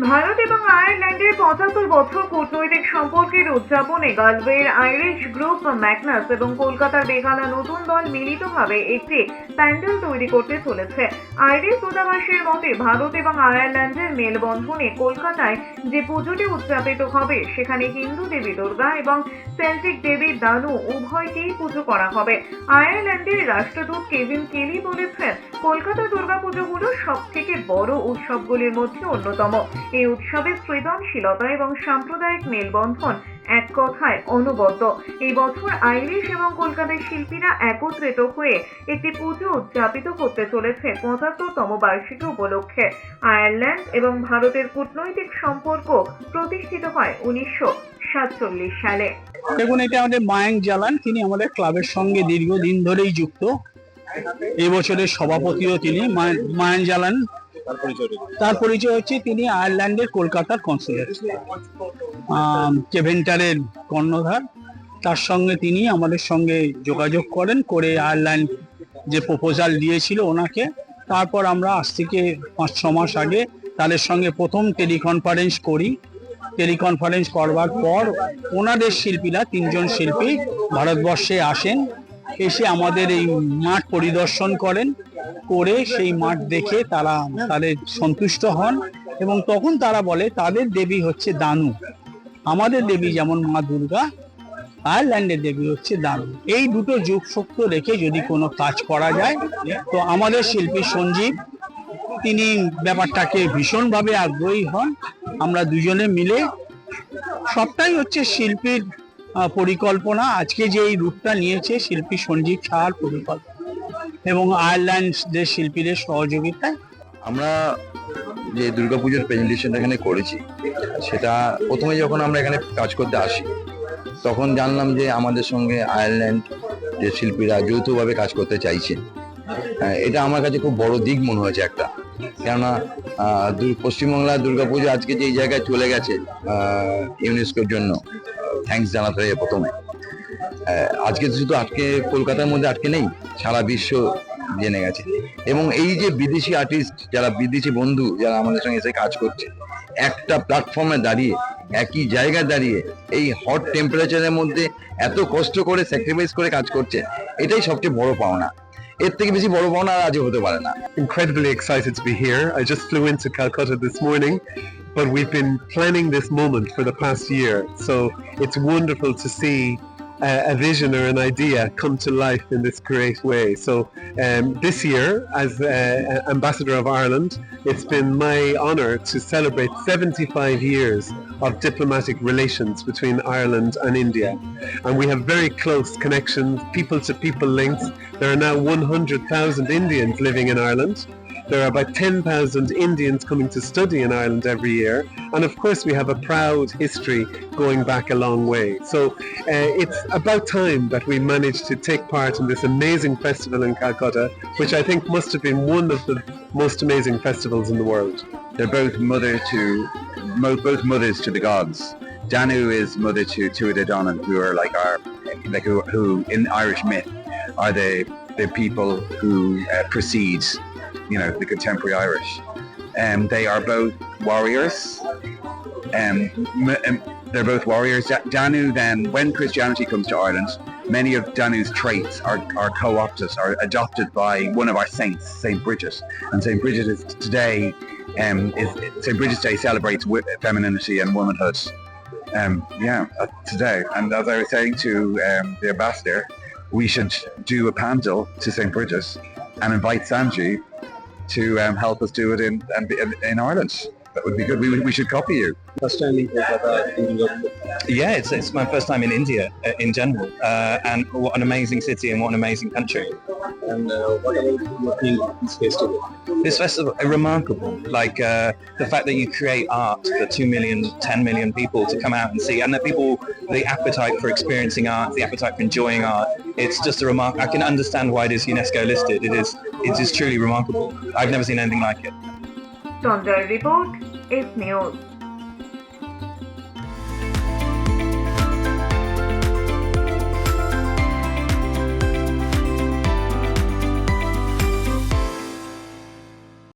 ভারত এবং আয়ারল্যান্ডের ৭৫ বছর কূটনৈতিক সম্পর্কের উদযাপনে গালওয়ের আইরিশ গ্রুপ ম্যাগনাস এবং কলকাতার বেহালা নতুন দল মিলিতভাবে একটি প্যান্ডেল তৈরি করতে চলেছে। আইরিশ দূতাবাসের মতে ভারত এবং আয়ারল্যান্ডের মেলবন্ধনে কলকাতায় যে পুজোটি উদযাপিত হবে সেখানে হিন্দু দেবী দুর্গা এবং সেল্টিক দেবী দানু উভয়কেই পুজো করা হবে। আয়ারল্যান্ডের রাষ্ট্রদূত কেভিন কেলি বলেছেন, কলকাতা দুর্গাপুজো হলো সব থেকে বড় উৎসবগুলির মধ্যে অন্যতম। এই উৎসবে সৃজনশীলতা এবং সাম্প্রদায়িক মেলবন্ধন এক কথায় অনবদ্য। এই বছর আইরিশ এবং কলকাতার শিল্পীরা একত্রিত হয়ে একটি পুজো উদযাপিত করতে চলেছে ৭৫তম বার্ষিকী উপলক্ষে। আয়ারল্যান্ড এবং ভারতের কূটনৈতিক সম্পর্ক প্রতিষ্ঠিত হয় ১৯৪৭ সালে। দেখুন, এটা আমাদের মায়াঙ্ক জালান, তিনি আমাদের ক্লাবের সঙ্গে দীর্ঘদিন ধরেই যুক্ত। এই বছরের সভাপতিও তিনি। মায়াঙ্ক জালান, তার পরিচয় হচ্ছে তিনি আয়ারল্যান্ডের কলকাতার কনসুলেট, কেভেন্টারের কর্ণধার। তার সঙ্গে তিনি আমাদের সঙ্গে যোগাযোগ করে আয়ারল্যান্ড যে প্রপোজাল দিয়েছিল ওনাকে, তারপর আমরা আজ থেকে ৫-৬ মাস আগে তাদের সঙ্গে প্রথম টেলিকনফারেন্স করি। টেলিকনফারেন্স করবার পর ওনাদের শিল্পীরা ৩ জন শিল্পী ভারতবর্ষে আসেন, এসে আমাদের এই মাঠ পরিদর্শন করেন, করে সেই মাঠ দেখে তারা তাদের সন্তুষ্ট হন এবং তখন তারা বলে তাদের দেবী হচ্ছে দানু। আমাদের দেবী যেমন মা দুর্গা, আয়ারল্যান্ডের দেবী হচ্ছে দানু। এই দুটো যুগসূত্র রেখে যদি কোনো কাজ করা যায়, তো আমাদের শিল্পী সঞ্জীব তিনি ব্যাপারটাকে ভীষণভাবে আগ্রহী হন। আমরা দুজনে মিলে, সবটাই হচ্ছে শিল্পীর পরিকল্পনা। আজকে যে এই রূপটা নিয়েছে শিল্পী সঞ্জীব সাহার পরিকল্পনা এবং আয়ারল্যান্ডের শিল্পীদের সহযোগিতায়। আমরা যে দুর্গাপুজোর প্রেজেন্টেশনটা এখানে করেছি, সেটা প্রথমে যখন আমরা এখানে কাজ করতে আসি তখন জানলাম যে আমাদের সঙ্গে আয়ারল্যান্ড যে শিল্পীরা যৌথভাবে কাজ করতে চাইছেন। এটা আমার কাছে খুব বড় দিক মনে হয়েছে একটা, কেননা পশ্চিমবাংলার দুর্গাপুজো আজকে যে জায়গায় চলে গেছে ইউনেস্কোর জন্য থ্যাঙ্কস জানাতে হবে প্রথমে। আজকে শুধু কলকাতার মধ্যে আটকে নেই, সারা বিশ্ব জেনে গেছে। এবং এই যে বিদেশি আর্টিস্ট যারা, বিদেশি বন্ধু যারা আমাদের সঙ্গে এসে কাজ করছে, একটা প্ল্যাটফর্মে দাঁড়িয়ে, একই জায়গায় দাঁড়িয়ে এই হট টেম্পারেচারের মধ্যে এত কষ্ট করে স্যাক্রিফাইস করে কাজ করছে, এটাই সবচেয়ে বড় পাওনা। এর থেকে বেশি বড় পাওনা আর আজও হতে পারে না। Incredibly excited to be here. I just flew into Calcutta this morning, but we've been planning this moment for the past year. So it's wonderful to see a vision or an idea come to life in this great way. So this year, as Ambassador of Ireland, it's been my honour to celebrate 75 years of diplomatic relations between Ireland and India. And we have very close connections, people-to-people links. There are now 100,000 Indians living in Ireland. There are about 10,000 Indians coming to study in Ireland every year. And of course we have a proud history going back a long way. So it's about time that we managed to take part in this amazing festival in Calcutta, which I think must have been one of the most amazing festivals in the world. They're both mothers to the gods. Danu is mother to Tuatha Dé Danann, who are who in Irish myth are the people who precede the contemporary Irish. They are both warriors. They're both warriors. Danu, then, when Christianity comes to Ireland, many of Danu's traits are co-opted, are adopted by one of our saints, Saint Bridget. And Saint Bridget is today, Saint Bridget's Day celebrates femininity and womanhood. Today. And as I was saying to the ambassador, we should do a pandal to Saint Bridget and invite Sanjeev to help us do it in Ireland. That would be good. We should copy you. First time in Yeah, it's my first time in India in general, and what an amazing city and what an amazing country. And what about your thing this festival? This festival is remarkable. Like the fact that you create art for 2 million, 10 million people to come out and see, and that people, the appetite for experiencing art, the appetite for enjoying art, it's just a remark. I can understand why it is UNESCO listed. It is truly remarkable. I've never seen anything like it. Sonjay report, S News.